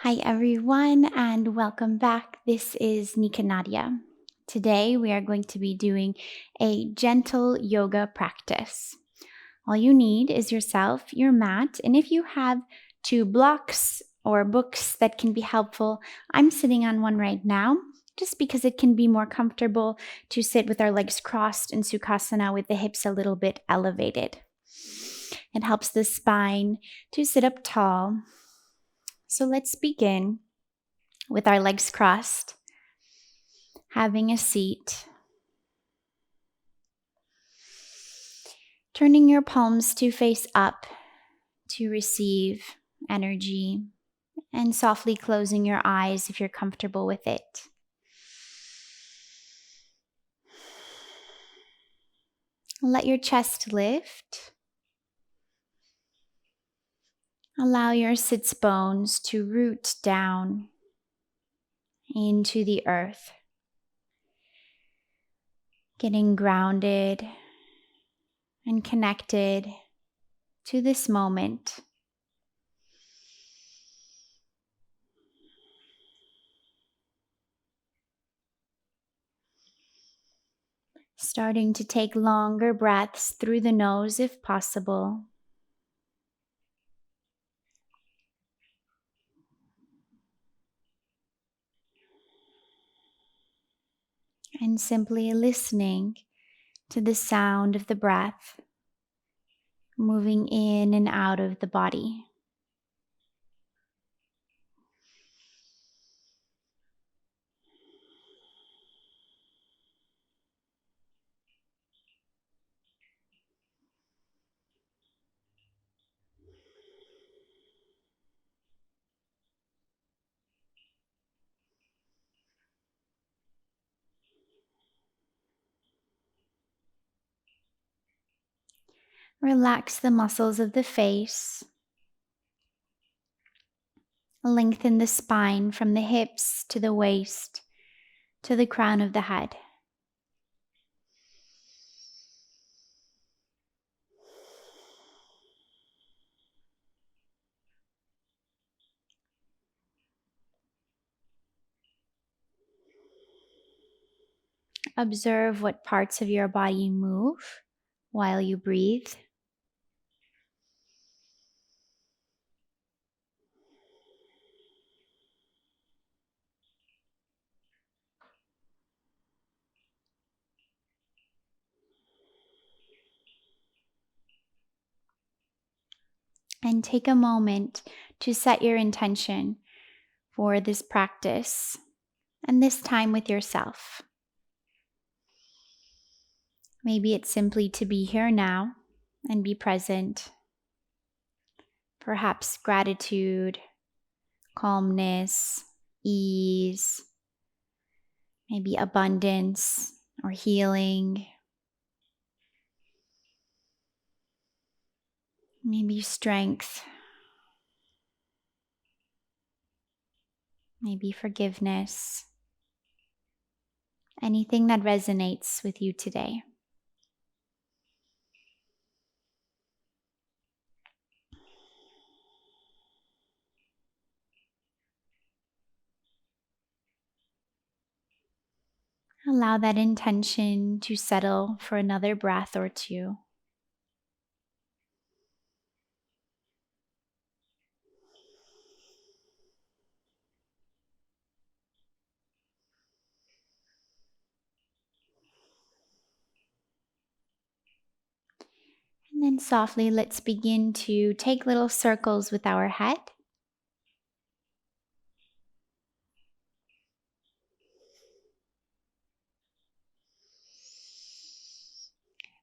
Hi everyone and welcome back. This is NikkaNadia. Today we are going to be doing a gentle yoga practice. All you need is yourself, your mat, and if you have two blocks or books that can be helpful, I'm sitting on one right now just because it can be more comfortable to sit with our legs crossed in Verkasana with the hips a little bit elevated. It helps the spine to sit up tall. So let's begin with our legs crossed, having a seat, turning your palms to face up to receive energy, and softly closing your eyes if you're comfortable with it. Let your chest lift. Allow your sits bones to root down into the earth, getting grounded and connected to this moment. Starting to take longer breaths through the nose if possible. And simply listening to the sound of the breath moving in and out of the body. Relax the muscles of the face. Lengthen the spine from the hips to the waist to the crown of the head. Observe what parts of your body move while you breathe. And take a moment to set your intention for this practice and this time with yourself. Maybe it's simply to be here now and be present. Perhaps gratitude, calmness, ease, maybe abundance or healing, maybe strength, maybe forgiveness, anything that resonates with you today. Allow that intention to settle for another breath or two. And then softly, let's begin to take little circles with our head.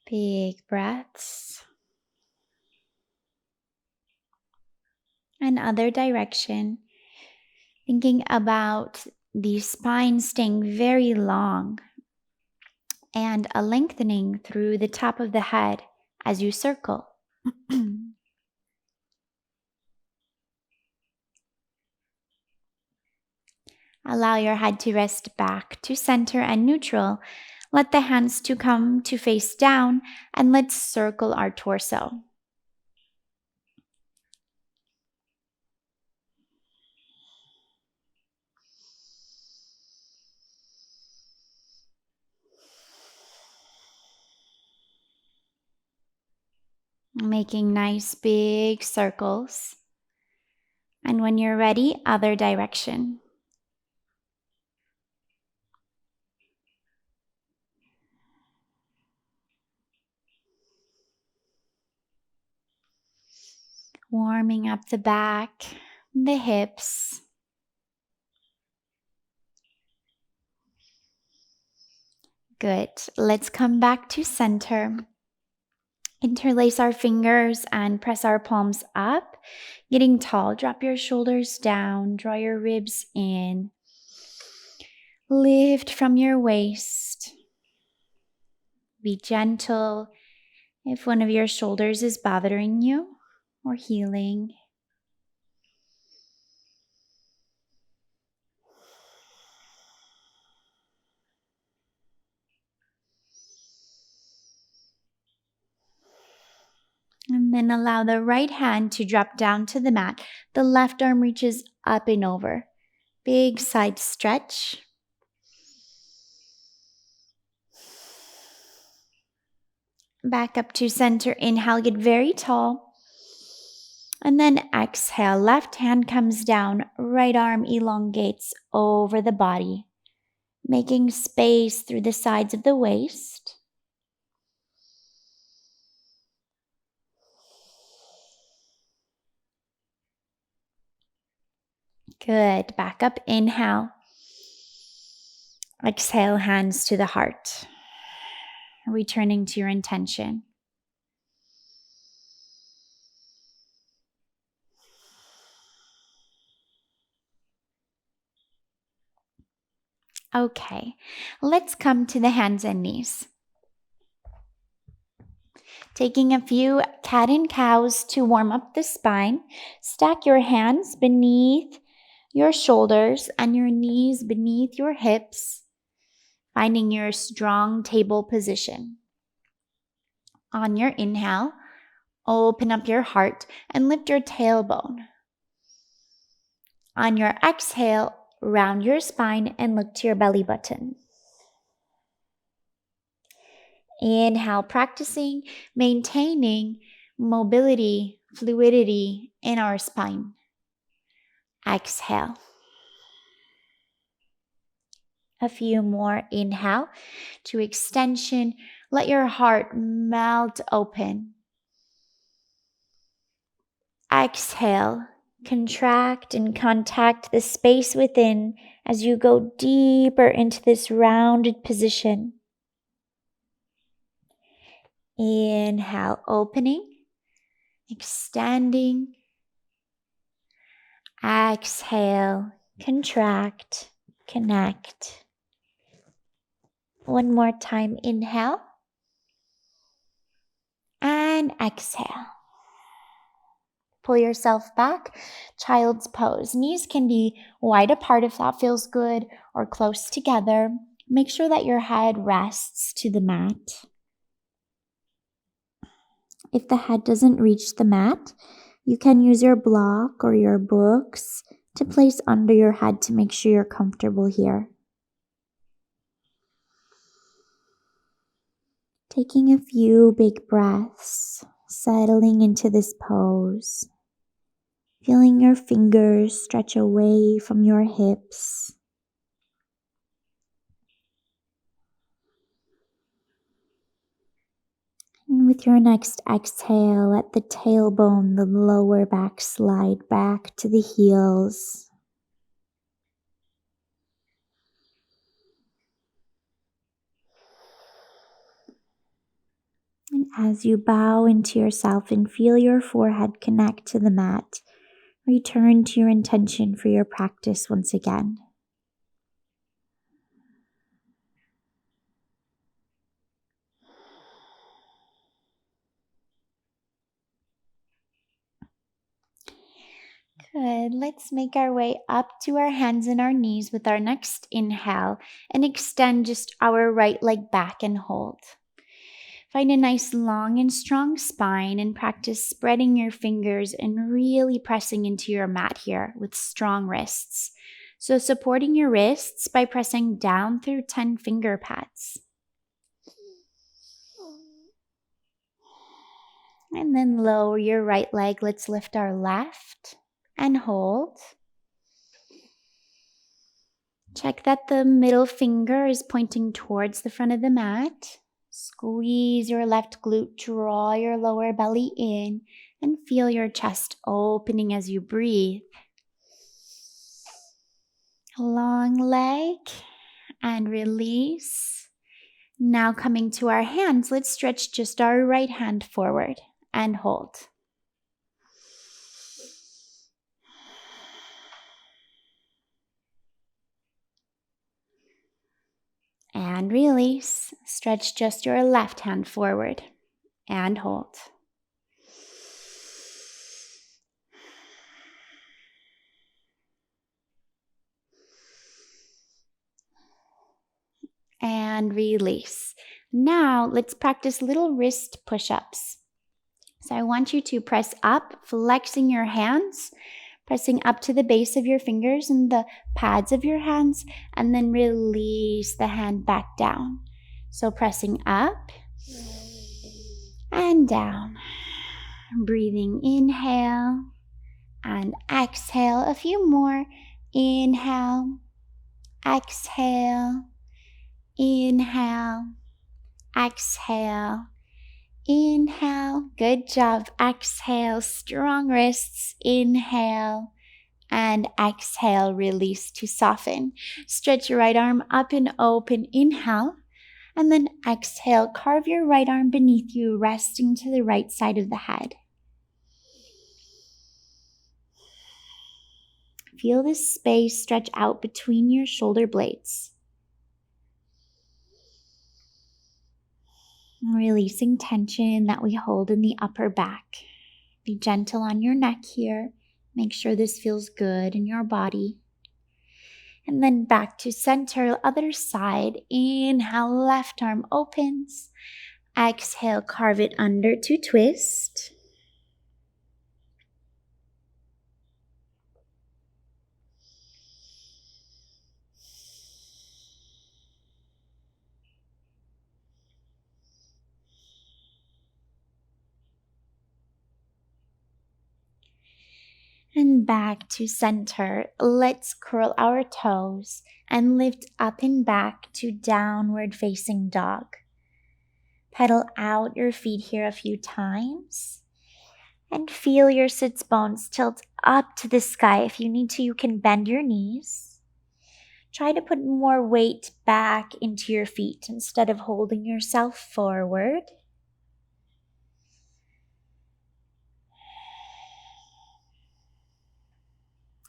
Big breaths. And other direction. Thinking about the spine staying very long and a lengthening through the top of the head as you circle. Allow your head to rest back to center and neutral. Let the hands to come to face down, and let's circle our torso. making nice big circles. And when you're ready, other direction. Warming up the back, the hips. Good. Let's come back to center. Interlace our fingers and press our palms up. Getting tall, drop your shoulders down, draw your ribs in. Lift from your waist. Be gentle if one of your shoulders is bothering you or healing. And then allow the right hand to drop down to the mat. The left arm reaches up and over. Big side stretch. Back up to center. Inhale, get very tall. And then exhale. Left hand comes down. Right arm elongates over the body, making space through the sides of the waist. Good. Back up. Inhale. Exhale, hands to the heart. Returning to your intention. Okay, let's come to the hands and knees. Taking a few cat and cows to warm up the spine. Stack your hands beneath your shoulders and your knees beneath your hips, finding your strong table position. On your inhale, open up your heart and lift your tailbone. On your exhale, round your spine and look to your belly button. Inhale, practicing maintaining mobility, fluidity in our spine. Exhale. A few more. Inhale to extension. Let your heart melt open. Exhale. Contract and contact the space within as you go deeper into this rounded position. Inhale, opening, extending. Exhale, contract, connect. One more time, inhale. And exhale. Pull yourself back, child's pose. Knees can be wide apart if that feels good, or close together. Make sure that your head rests to the mat. If the head doesn't reach the mat, you can use your block or your books to place under your head to make sure you're comfortable here. Taking a few big breaths, settling into this pose. Feeling your fingers stretch away from your hips. And with your next exhale, let the tailbone, the lower back slide back to the heels. And as you bow into yourself and feel your forehead connect to the mat, return to your intention for your practice once again. Good. Let's make our way up to our hands and our knees with our next inhale and extend just our right leg back and hold. Find a nice long and strong spine and practice spreading your fingers and really pressing into your mat here with strong wrists. So supporting your wrists by pressing down through 10 finger pads. And then lower your right leg. Let's lift our left and hold. Check that the middle finger is pointing towards the front of the mat. Squeeze your left glute, draw your lower belly in, and feel your chest opening as you breathe. Long leg and release. Now coming to our hands, let's stretch just our right hand forward and hold. And release. Stretch just your left hand forward and hold. And release. Now let's practice little wrist push-ups. So I want you to press up, flexing your hands, pressing up to the base of your fingers and the pads of your hands, and then release the hand back down. So pressing up and down. Breathing, inhale and exhale. A few more. Inhale, exhale, inhale, exhale, inhale. Good job. Exhale, strong wrists. Inhale and exhale, release to soften. Stretch your right arm up and open. Inhale. And then exhale, carve your right arm beneath you, resting to the right side of the head. Feel this space stretch out between your shoulder blades. Releasing tension that we hold in the upper back. Be gentle on your neck here. Make sure this feels good in your body. And then back to center, other side. Inhale, left arm opens. Exhale, carve it under to twist. And back to center. Let's curl our toes and lift up and back to downward facing dog. Pedal out your feet here a few times. And feel your sits bones tilt up to the sky. If you need to, you can bend your knees. Try to put more weight back into your feet instead of holding yourself forward.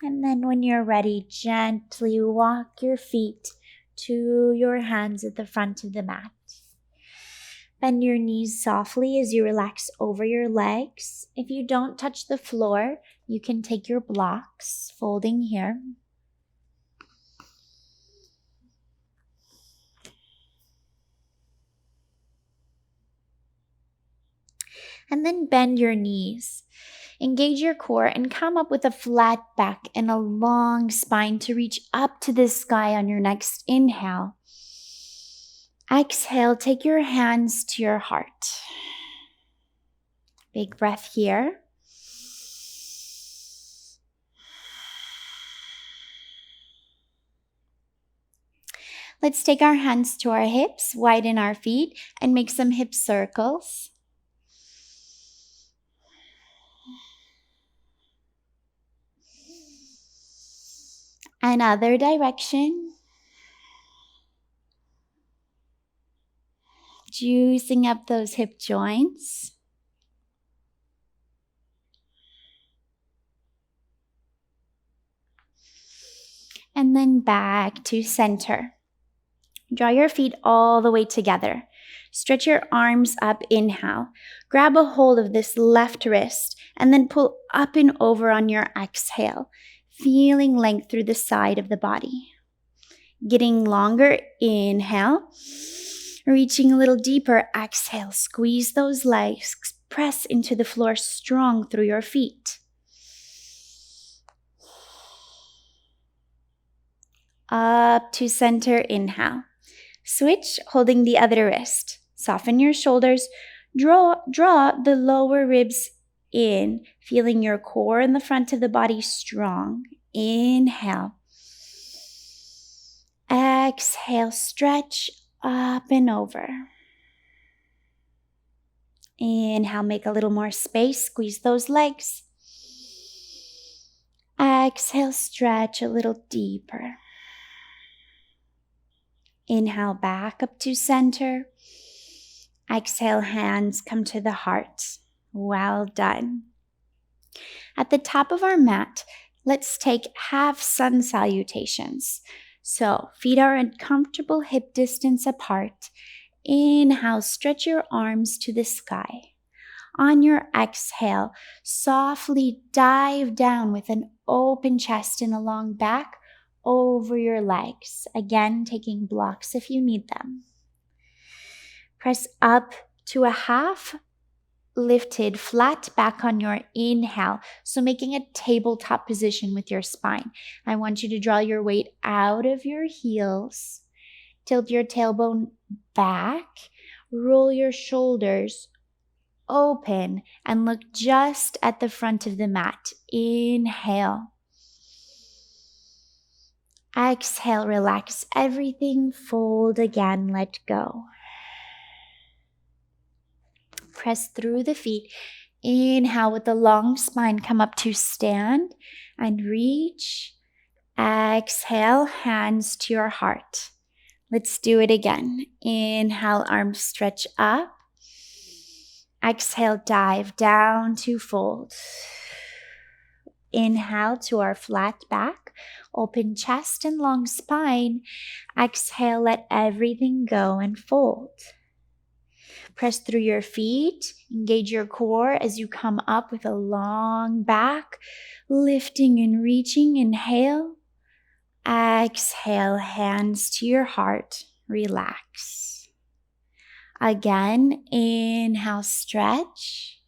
And then when you're ready, gently walk your feet to your hands at the front of the mat. Bend your knees softly as you relax over your legs. If you don't touch the floor, you can take your blocks, folding here. And then bend your knees. Engage your core and come up with a flat back and a long spine to reach up to the sky on your next inhale. Exhale, take your hands to your heart. Big breath here. Let's take our hands to our hips, widen our feet, and make some hip circles. Another direction. Juicing up those hip joints. And then back to center. Draw your feet all the way together. Stretch your arms up, inhale. Grab a hold of this left wrist and then pull up and over on your exhale, feeling length through the side of the body. Getting longer, inhale. Reaching a little deeper, exhale. Squeeze those legs, press into the floor strong through your feet. Up to center, inhale. Switch, holding the other wrist. Soften your shoulders. Draw the lower ribs in, feeling your core in the front of the body strong. Inhale. Exhale, stretch up and over. Inhale, make a little more space, squeeze those legs. Exhale, stretch a little deeper. Inhale, back up to center. Exhale, hands come to the heart. Well done. At the top of our mat, let's take half sun salutations. So feet are at comfortable hip distance apart. Inhale, stretch your arms to the sky. On your exhale, softly dive down with an open chest and a long back over your legs. Again, taking blocks if you need them. Press up to a half lifted flat back on your inhale. So making a tabletop position with your spine. I want you to draw your weight out of your heels. Tilt your tailbone back. Roll your shoulders open and look just at the front of the mat. Inhale. Exhale, relax everything. Fold again, let go. Press through the feet. Inhale with the long spine, come up to stand and reach. Exhale, hands to your heart. Let's do it again. Inhale, arms stretch up. Exhale, dive down to fold. Inhale to our flat back, open chest and long spine. Exhale, let everything go and fold. Press through your feet, engage your core as you come up with a long back, lifting and reaching. Inhale. Exhale, hands to your heart, relax. Again, inhale, stretch.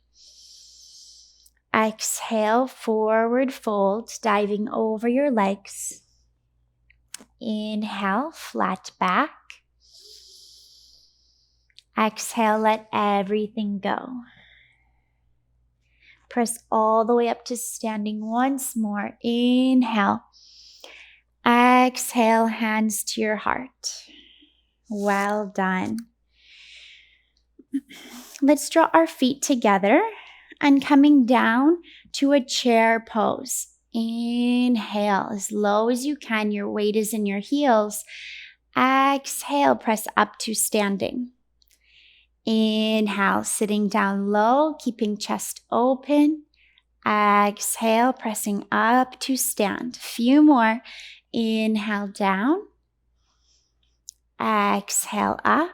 Exhale, forward fold, diving over your legs. Inhale, flat back. Exhale, let everything go. Press all the way up to standing once more. Inhale. Exhale, hands to your heart. Well done. Let's draw our feet together and coming down to a chair pose. Inhale as low as you can. Your weight is in your heels. Exhale, press up to standing. Inhale, sitting down low, keeping chest open. Exhale, pressing up to stand. Few more. Inhale, down. Exhale, up.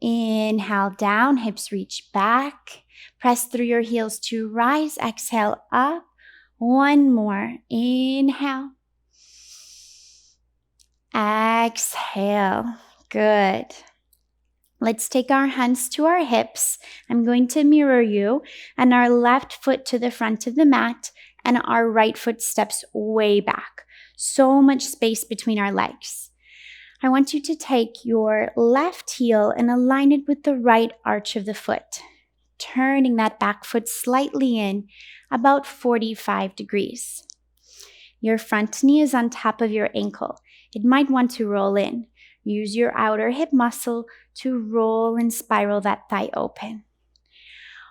Inhale, down, hips reach back. Press through your heels to rise. Exhale, up. One more. Inhale. Exhale. Good. Let's take our hands to our hips. I'm going to mirror you and our left foot to the front of the mat and our right foot steps way back. So much space between our legs. I want you to take your left heel and align it with the right arch of the foot, turning that back foot slightly in, about 45 degrees. Your front knee is on top of your ankle. It might want to roll in. Use your outer hip muscle to roll and spiral that thigh open.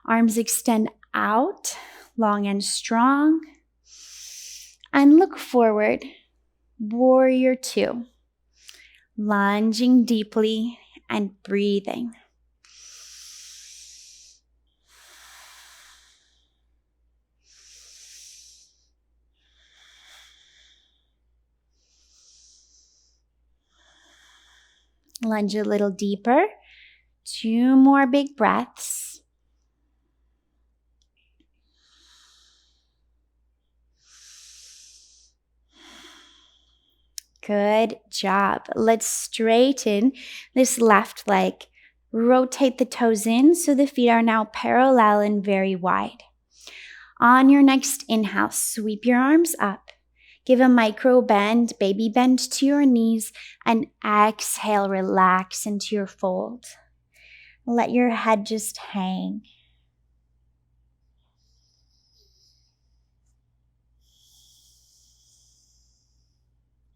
Arms extend out, long and strong. And look forward, warrior two. Lunging deeply and breathing. Lunge a little deeper. 2 more big breaths. Good job. Let's straighten this left leg. Rotate the toes in so the feet are now parallel and very wide. On your next inhale, sweep your arms up. Give a micro bend, baby bend to your knees, and exhale, relax into your fold. Let your head just hang.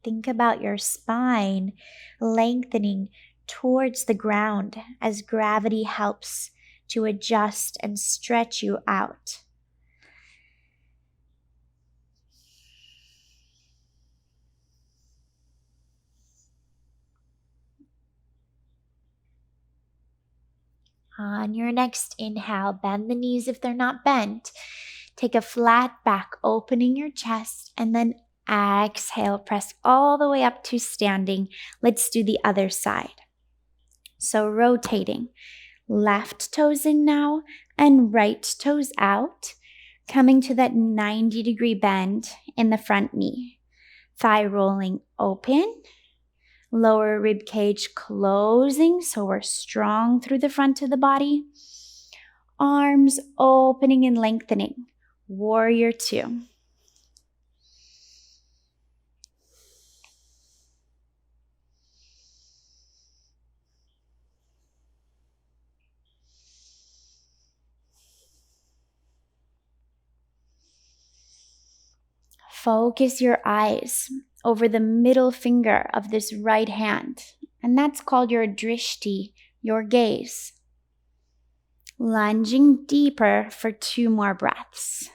Think about your spine lengthening towards the ground as gravity helps to adjust and stretch you out. On your next inhale, bend the knees if they're not bent. Take a flat back, opening your chest, and then exhale, press all the way up to standing. Let's do the other side. So rotating, left toes in now and right toes out, coming to that 90-degree bend in the front knee. Thigh rolling open, lower rib cage closing so we're strong through the front of the body. Arms opening and lengthening. Warrior 2. Focus your eyes over the middle finger of this right hand, and that's called your drishti, your gaze. Lunging deeper for 2 more breaths.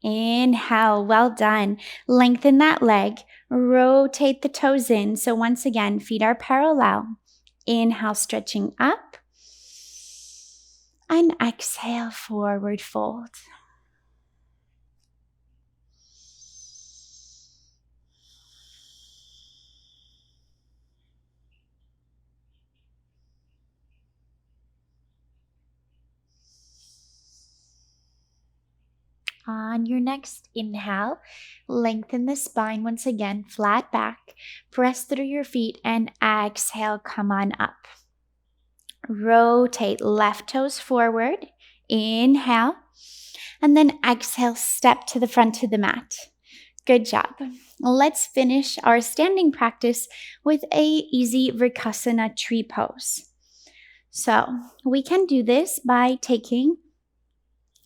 Inhale, well done. Lengthen that leg, rotate the toes in. So once again, feet are parallel. Inhale, stretching up. And exhale, forward fold. On your next inhale, lengthen the spine once again, flat back. Press through your feet and exhale, come on up. Rotate left toes forward. Inhale. And then exhale, step to the front of the mat. Good job. Let's finish our standing practice with a easy Verkasana tree pose. So we can do this by taking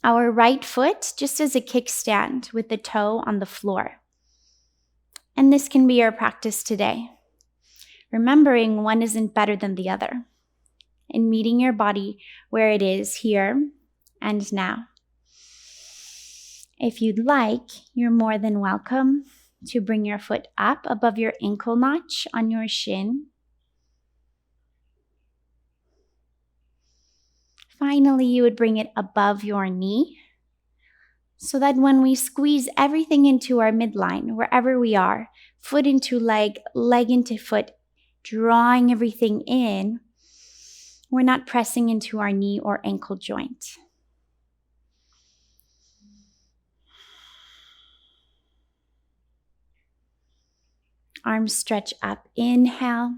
our right foot just as a kickstand with the toe on the floor. And this can be your practice today. Remembering one isn't better than the other. And meeting your body where it is here and now. If you'd like, you're more than welcome to bring your foot up above your ankle notch on your shin. Finally, you would bring it above your knee so that when we squeeze everything into our midline, wherever we are, foot into leg, leg into foot, drawing everything in, we're not pressing into our knee or ankle joint. Arms stretch up, inhale,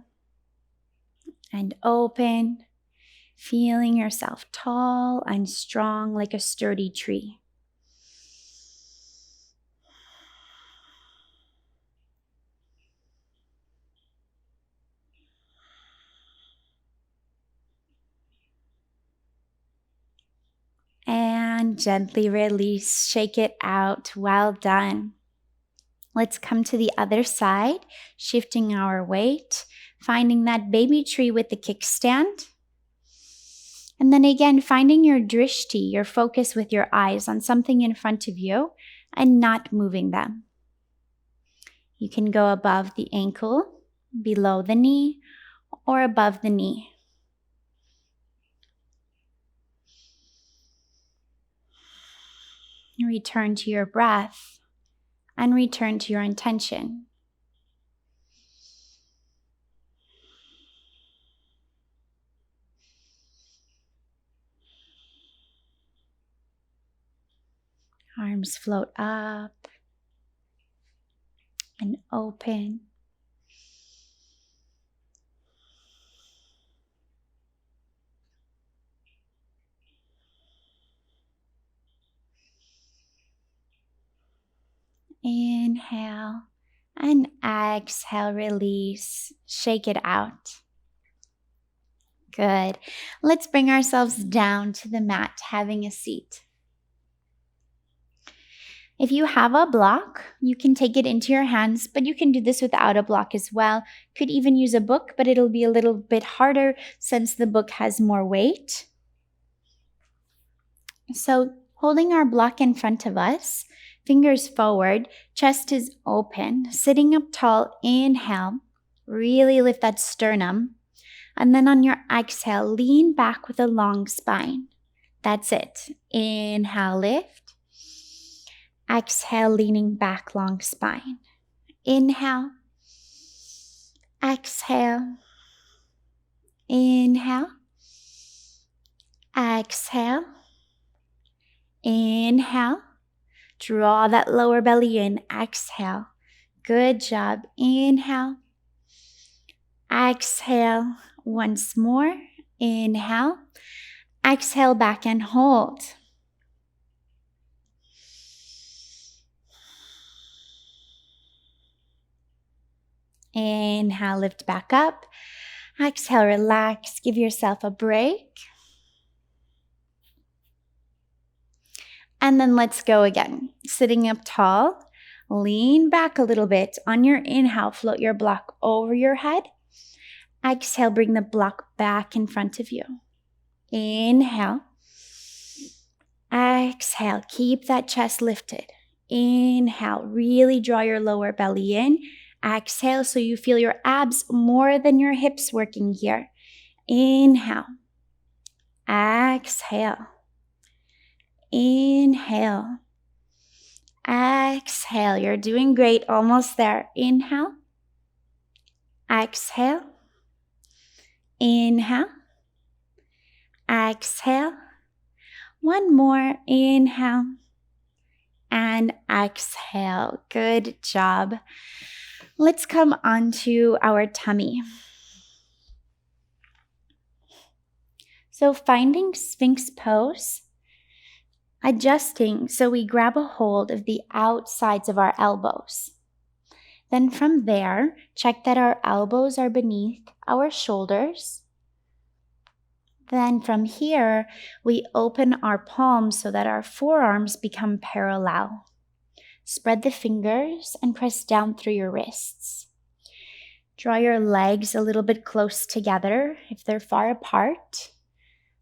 and open, feeling yourself tall and strong like a sturdy tree. And gently release, shake it out. Well done. Let's come to the other side, shifting our weight, finding that baby tree with the kickstand. And then again, finding your drishti, your focus with your eyes on something in front of you and not moving them. You can go above the ankle, below the knee, or above the knee. Return to your breath and return to your intention. Arms float up and open. Inhale and exhale, release. Shake it out. Good. Let's bring ourselves down to the mat, having a seat. If you have a block, you can take it into your hands, but you can do this without a block as well. Could even use a book, but it'll be a little bit harder since the book has more weight. So holding our block in front of us, fingers forward, chest is open, sitting up tall, inhale, really lift that sternum. And then on your exhale, lean back with a long spine. That's it. Inhale, lift. Exhale, leaning back, long spine. Inhale. Exhale. Inhale. Exhale. Inhale. Draw that lower belly in. Exhale. Good job. Inhale. Exhale. Once more. Inhale. Exhale back and hold. Inhale, lift back up. Exhale, relax. Give yourself a break. And then let's go again. Sitting up tall, lean back a little bit. On your inhale, float your block over your head. Exhale, bring the block back in front of you. Inhale. Exhale, keep that chest lifted. Inhale, really draw your lower belly in. Exhale, so you feel your abs more than your hips working here. Inhale. Exhale. Inhale. Exhale. You're doing great. Almost there. Inhale. Exhale. Inhale. Exhale. One more. Inhale. And exhale. Good job. Let's come onto our tummy. So finding Sphinx Pose, adjusting so we grab a hold of the outsides of our elbows. Then from there, check that our elbows are beneath our shoulders. Then from here, we open our palms so that our forearms become parallel. Spread the fingers and press down through your wrists. Draw your legs a little bit close together if they're far apart.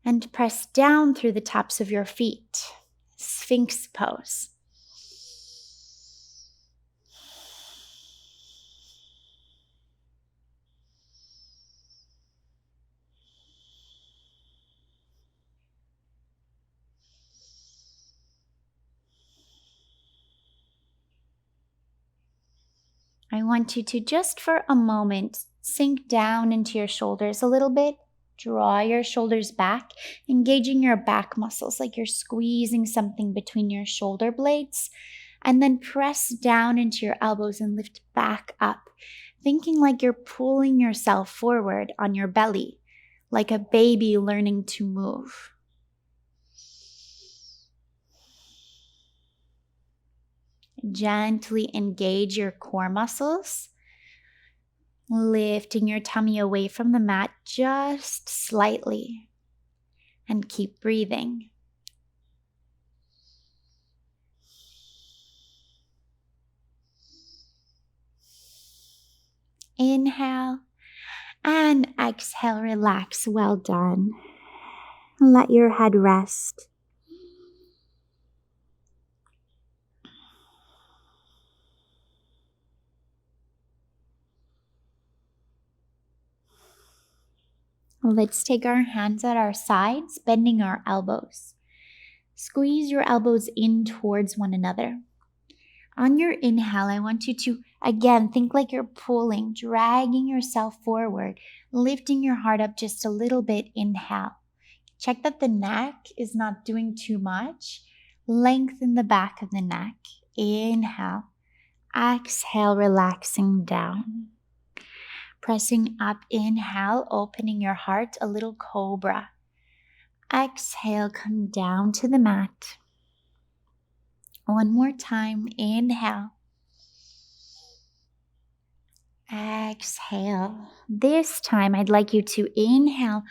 And press down through the tops of your feet. Sphinx Pose. I want you to just for a moment sink down into your shoulders a little bit. Draw your shoulders back, engaging your back muscles like you're squeezing something between your shoulder blades. And then press down into your elbows and lift back up, thinking like you're pulling yourself forward on your belly, like a baby learning to move. Gently engage your core muscles, lifting your tummy away from the mat just slightly, and keep breathing. Inhale and exhale, relax. Well done. Let your head rest. Let's take our hands at our sides, bending our elbows. Squeeze your elbows in towards one another. On your inhale, I want you to, again, think like you're pulling, dragging yourself forward, lifting your heart up just a little bit. Inhale. Check that the neck is not doing too much. Lengthen the back of the neck. Inhale. Exhale, relaxing down. Pressing up, inhale, opening your heart, a little cobra. Exhale, come down to the mat. One more time, inhale. Exhale. This time, I'd like you to inhale,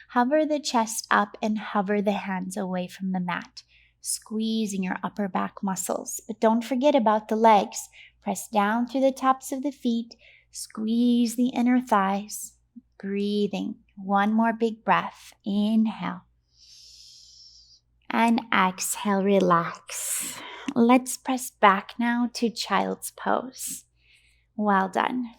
hover the chest up, and hover the hands away from the mat, squeezing your upper back muscles. But don't forget about the legs. Press down through the tops of the feet, squeeze the inner thighs, breathing. One more big breath. Inhale. And exhale, relax. Let's press back now to child's pose. Well done.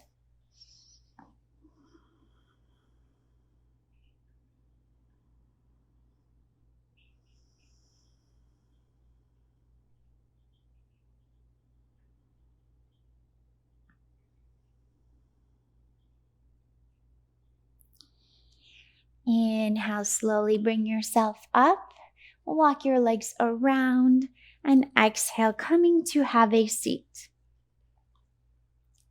Inhale, slowly bring yourself up. Walk your legs around. And exhale, coming to have a seat.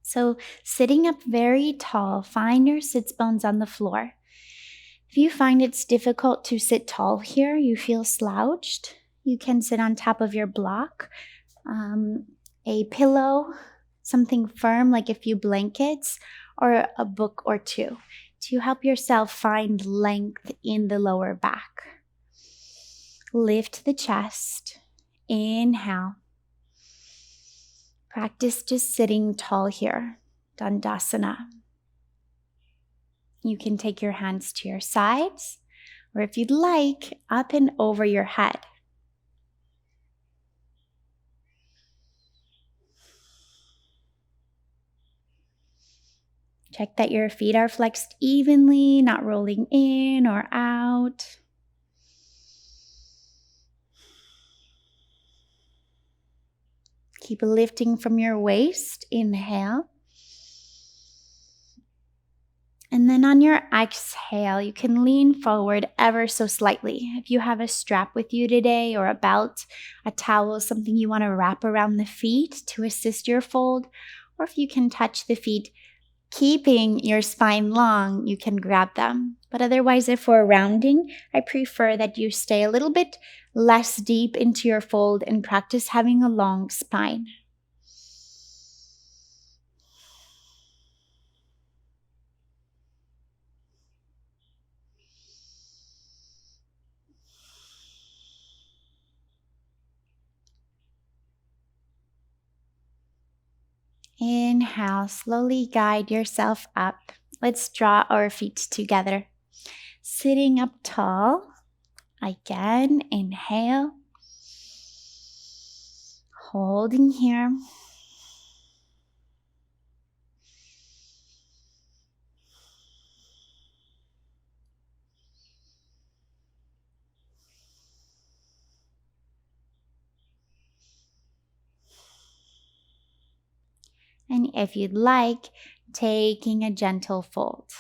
So sitting up very tall, find your sits bones on the floor. If you find it's difficult to sit tall here, you feel slouched, you can sit on top of your block, a pillow, something firm like a few blankets, or a book or two to help yourself find length in the lower back. Lift the chest. Inhale. Practice just sitting tall here, Dandasana. You can take your hands to your sides, or if you'd like, up and over your head. Check that your feet are flexed evenly, not rolling in or out. Keep lifting from your waist. Inhale. And then on your exhale, you can lean forward ever so slightly. If you have a strap with you today, or a belt, a towel, something you want to wrap around the feet to assist your fold, or if you can touch the feet, keeping your spine long, you can grab them. But otherwise, if we're rounding, I prefer that you stay a little bit less deep into your fold and practice having a long spine. Inhale, slowly guide yourself up. Let's draw our feet together. Sitting up tall. Again, inhale. Holding here. And if you'd like, taking a gentle fold.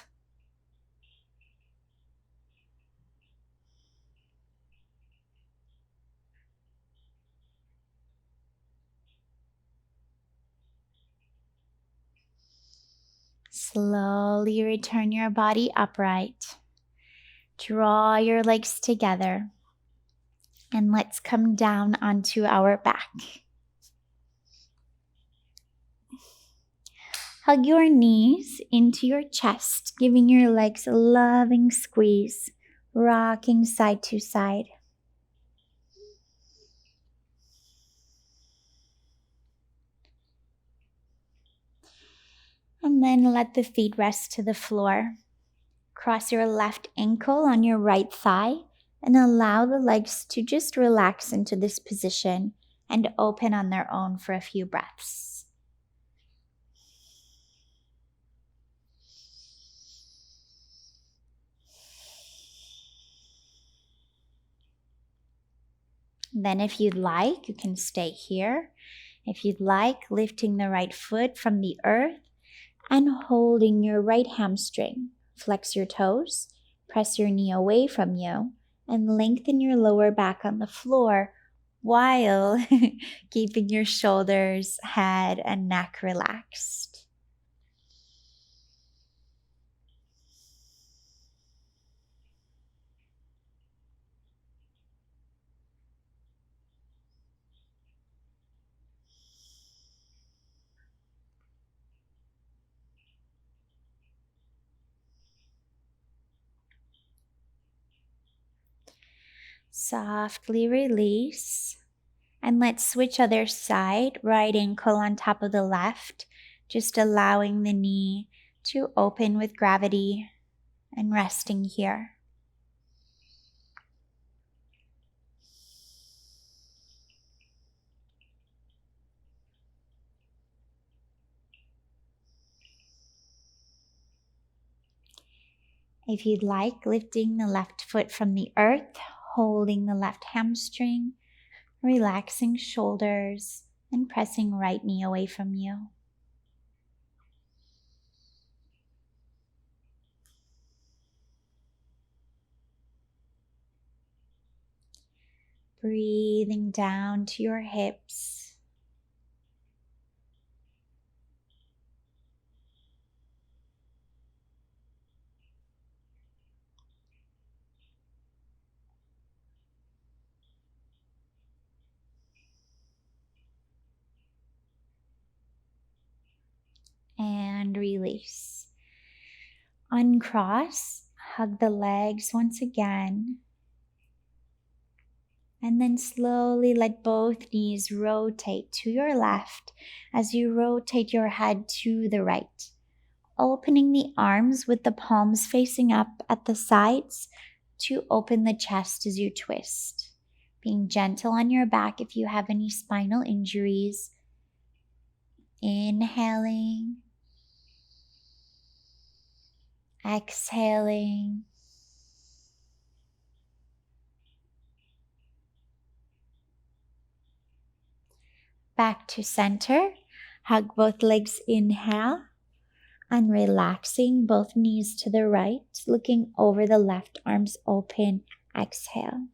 Slowly return your body upright. Draw your legs together. And let's come down onto our back. Hug your knees into your chest, giving your legs a loving squeeze, rocking side to side. And then let the feet rest to the floor. Cross your left ankle on your right thigh and allow the legs to just relax into this position and open on their own for a few breaths. Then if you'd like, you can stay here. If you'd like, lifting the right foot from the earth and holding your right hamstring. Flex your toes, press your knee away from you, and lengthen your lower back on the floor while keeping your shoulders, head, and neck relaxed. Softly release. And let's switch other side, right ankle on top of the left, just allowing the knee to open with gravity and resting here. If you'd like, lifting the left foot from the earth, holding the left hamstring, relaxing shoulders, and pressing right knee away from you. Breathing down to your hips. And release. Uncross, hug the legs once again. And then slowly let both knees rotate to your left as you rotate your head to the right. Opening the arms with the palms facing up at the sides to open the chest as you twist. Being gentle on your back if you have any spinal injuries. Inhaling. Exhaling. Back to center. Hug both legs, inhale. And relaxing both knees to the right, looking over the left, arms open, exhale.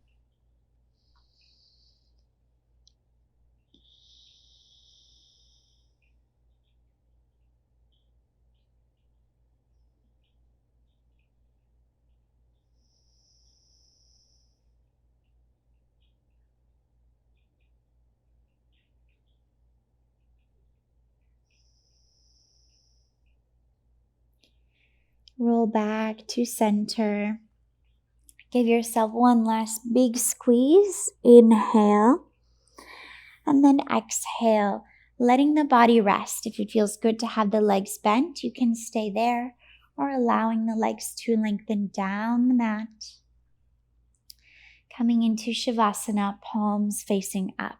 Roll back to center. Give yourself one last big squeeze. Inhale. And then exhale, letting the body rest. If it feels good to have the legs bent, you can stay there, or allowing the legs to lengthen down the mat. Coming into Shavasana, palms facing up.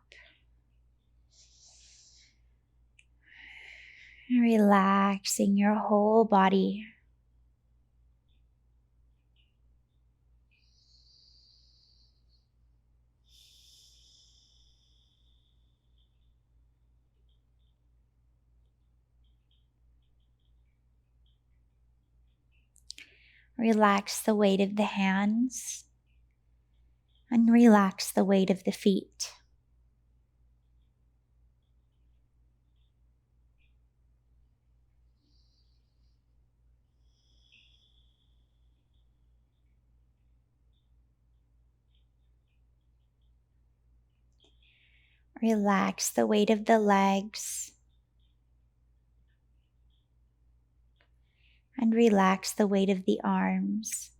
Relaxing your whole body. Relax the weight of the hands and relax the weight of the feet. Relax the weight of the legs and relax the weight of the arms.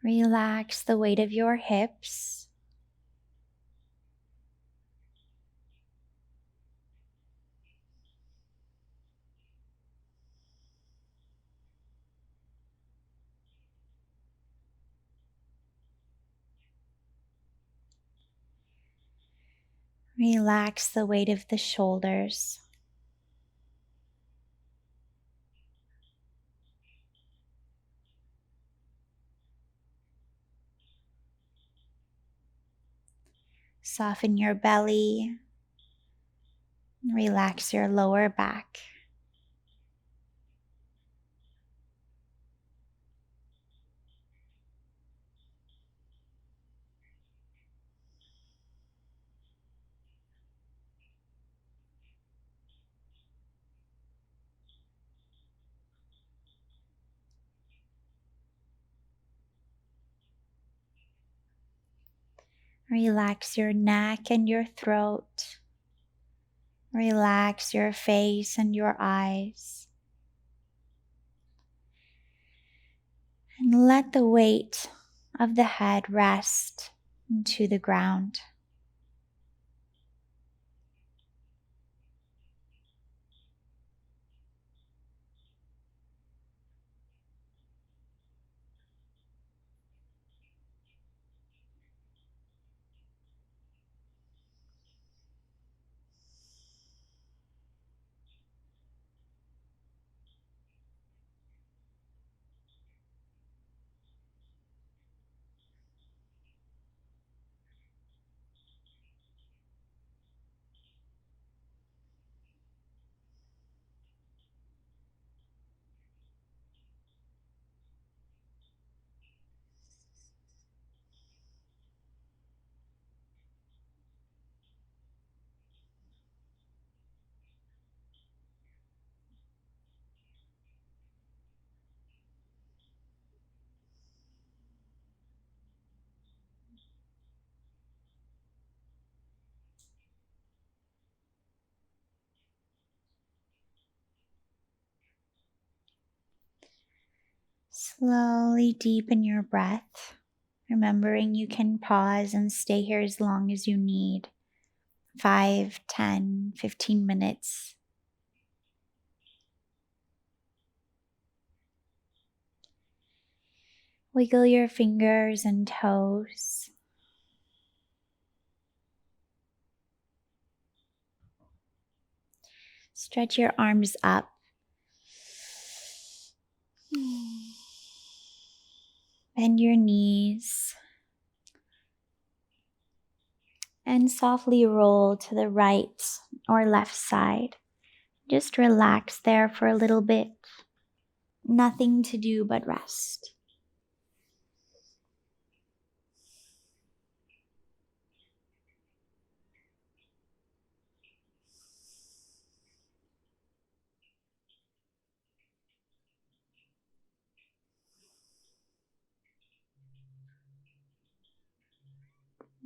Relax the weight of your hips. Relax the weight of the shoulders. Soften your belly. Relax your lower back. Relax your neck and your throat. Relax your face and your eyes. And let the weight of the head rest into the ground. Slowly deepen your breath, remembering you can pause and stay here as long as you need. 5, 10, 15 minutes. Wiggle your fingers and toes. Stretch your arms up. Bend your knees. And softly roll to the right or left side. Just relax there for a little bit. Nothing to do but rest.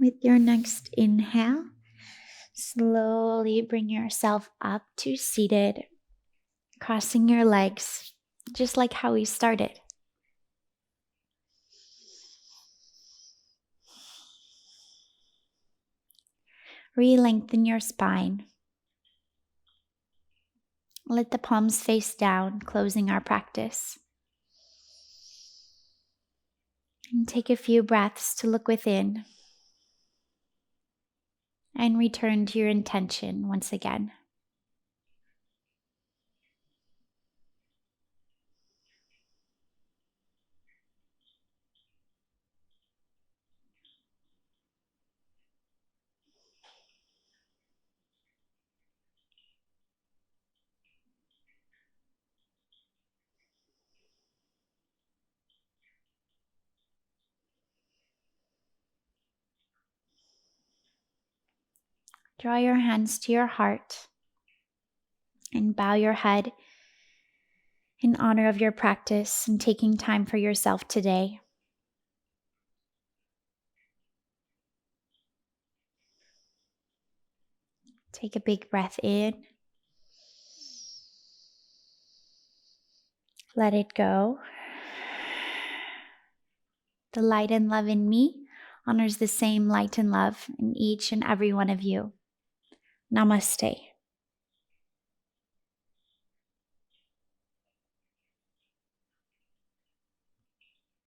With your next inhale, slowly bring yourself up to seated, crossing your legs, just like how we started. Re-lengthen your spine. Let the palms face down, closing our practice. And take a few breaths to look within. And return to your intention once again. Draw your hands to your heart and bow your head in honor of your practice and taking time for yourself today. Take a big breath in. Let it go. The light and love in me honors the same light and love in each and every one of you. Namaste.